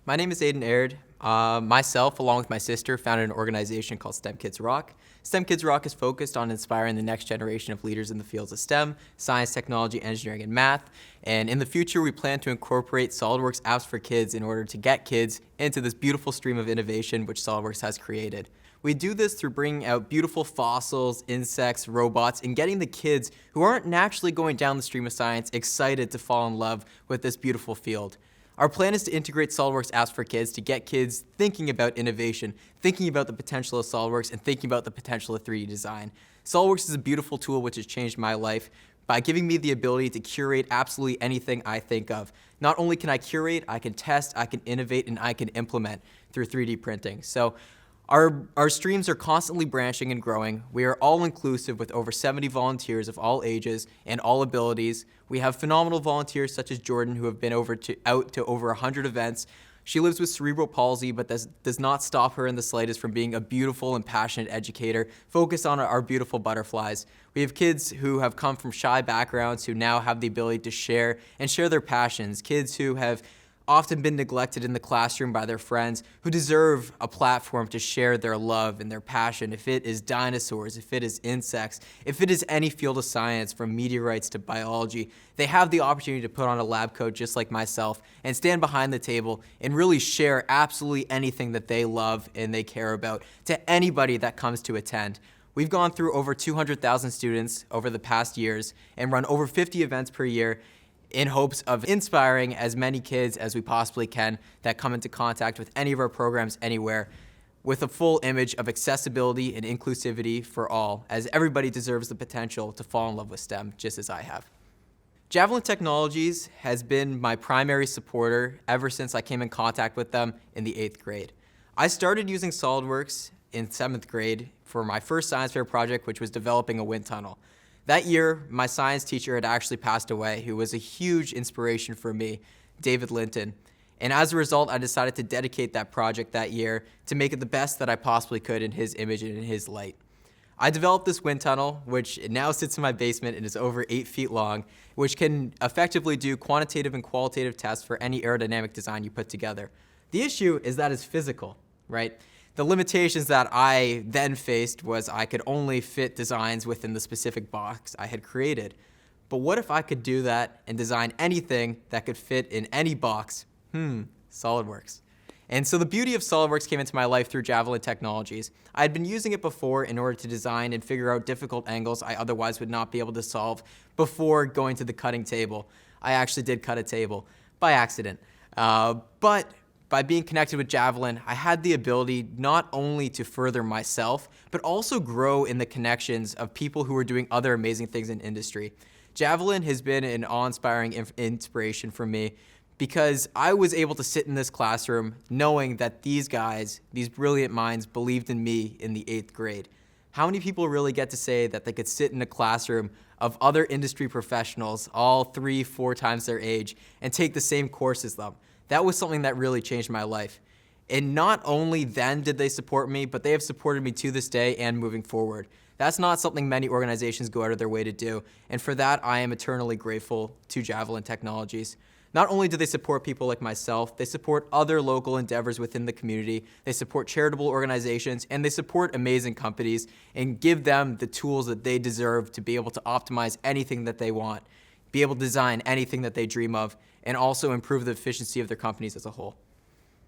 My name is Aidan Aird. Myself, along with my sister, founded an organization called STEM Kids Rock. STEM Kids Rock is focused on inspiring the next generation of leaders in the fields of STEM, science, technology, engineering, and math. And in the future, we plan to incorporate SOLIDWORKS apps for kids in order to get kids into this beautiful stream of innovation which SOLIDWORKS has created. We do this through bringing out beautiful fossils, insects, robots, and getting the kids who aren't naturally going down the stream of science excited to fall in love with this beautiful field. Our plan is to integrate SOLIDWORKS apps for kids to get kids thinking about innovation, thinking about the potential of SOLIDWORKS, and thinking about the potential of 3D design. SOLIDWORKS is a beautiful tool which has changed my life by giving me the ability to curate absolutely anything I think of. Not only can I curate, I can test, I can innovate, and I can implement through 3D printing. So our streams are constantly branching and growing. We are all inclusive with over 70 volunteers of all ages and all abilities. We have phenomenal volunteers such as Jordan who have been out to over 100 events. She lives with cerebral palsy, but does not stop her in the slightest from being a beautiful and passionate educator focused on our beautiful butterflies. We have kids who have come from shy backgrounds who now have the ability to share their passions. Kids who have often been neglected in the classroom by their friends, who deserve a platform to share their love and their passion. If it is dinosaurs, if it is insects, if it is any field of science from meteorites to biology, they have the opportunity to put on a lab coat just like myself and stand behind the table and really share absolutely anything that they love and they care about to anybody that comes to attend. We've gone through over 200,000 students over the past years and run over 50 events per year in hopes of inspiring as many kids as we possibly can that come into contact with any of our programs anywhere, with a full image of accessibility and inclusivity for all, as everybody deserves the potential to fall in love with STEM just as I have. Javelin Technologies has been my primary supporter ever since I came in contact with them in the 8th grade. I started using SOLIDWORKS in 7th grade for my first science fair project, which was developing a wind tunnel. That year, my science teacher had actually passed away, who was a huge inspiration for me, David Linton. And as a result, I decided to dedicate that project that year to make it the best that I possibly could in his image and in his light. I developed this wind tunnel, which now sits in my basement and is over 8 feet long, which can effectively do quantitative and qualitative tests for any aerodynamic design you put together. The issue is that it's physical, right? The limitations that I then faced was I could only fit designs within the specific box I had created. But what if I could do that and design anything that could fit in any box? SOLIDWORKS. And so the beauty of SOLIDWORKS came into my life through Javelin Technologies. I had been using it before in order to design and figure out difficult angles I otherwise would not be able to solve before going to the cutting table. I actually did cut a table by accident. But by being connected with Javelin, I had the ability not only to further myself, but also grow in the connections of people who are doing other amazing things in industry. Javelin has been an awe-inspiring inspiration for me because I was able to sit in this classroom knowing that these guys, these brilliant minds, believed in me in the 8th grade. How many people really get to say that they could sit in a classroom of other industry professionals, all 3-4 times their age, and take the same course as them? That was something that really changed my life. And not only then did they support me, but they have supported me to this day and moving forward. That's not something many organizations go out of their way to do. And for that, I am eternally grateful to Javelin Technologies. Not only do they support people like myself, they support other local endeavors within the community, they support charitable organizations, and they support amazing companies and give them the tools that they deserve to be able to optimize anything that they want, be able to design anything that they dream of, and also improve the efficiency of their companies as a whole.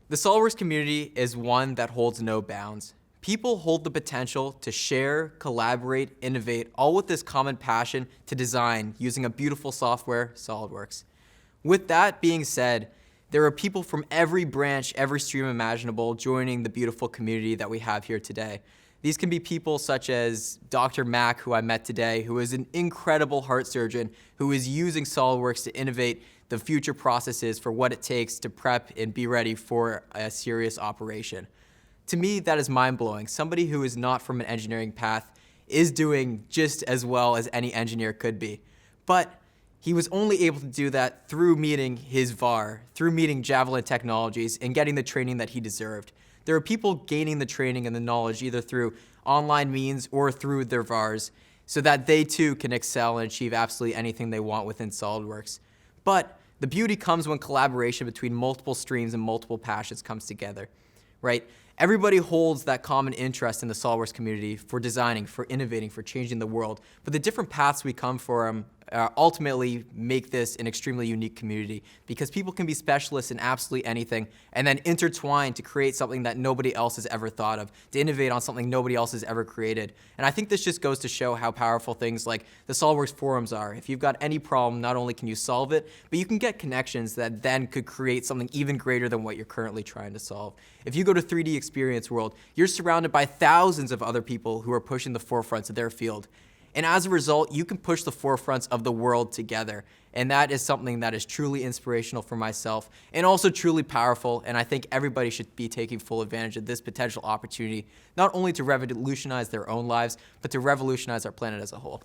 The SOLIDWORKS community is one that holds no bounds. People hold the potential to share, collaborate, innovate, all with this common passion to design using a beautiful software, SOLIDWORKS. With that being said, there are people from every branch, every stream imaginable joining the beautiful community that we have here today. These can be people such as Dr. Mack, who I met today, who is an incredible heart surgeon who is using SOLIDWORKS to innovate the future processes for what it takes to prep and be ready for a serious operation. To me, that is mind-blowing. Somebody who is not from an engineering path is doing just as well as any engineer could be. But he was only able to do that through meeting his VAR, through meeting Javelin Technologies and getting the training that he deserved. There are people gaining the training and the knowledge either through online means or through their VARs so that they too can excel and achieve absolutely anything they want within SOLIDWORKS. But The beauty comes when collaboration between multiple streams and multiple passions comes together, right? Everybody holds that common interest in the SOLIDWORKS community for designing, for innovating, for changing the world, but the different paths we come from ultimately make this an extremely unique community, because people can be specialists in absolutely anything and then intertwine to create something that nobody else has ever thought of, to innovate on something nobody else has ever created. And I think this just goes to show how powerful things like the SOLIDWORKS forums are. If you've got any problem, not only can you solve it, but you can get connections that then could create something even greater than what you're currently trying to solve. If you go to 3D Experience World, you're surrounded by thousands of other people who are pushing the forefronts of their field. And as a result, you can push the forefronts of the world together. And that is something that is truly inspirational for myself and also truly powerful. And I think everybody should be taking full advantage of this potential opportunity, not only to revolutionize their own lives, but to revolutionize our planet as a whole.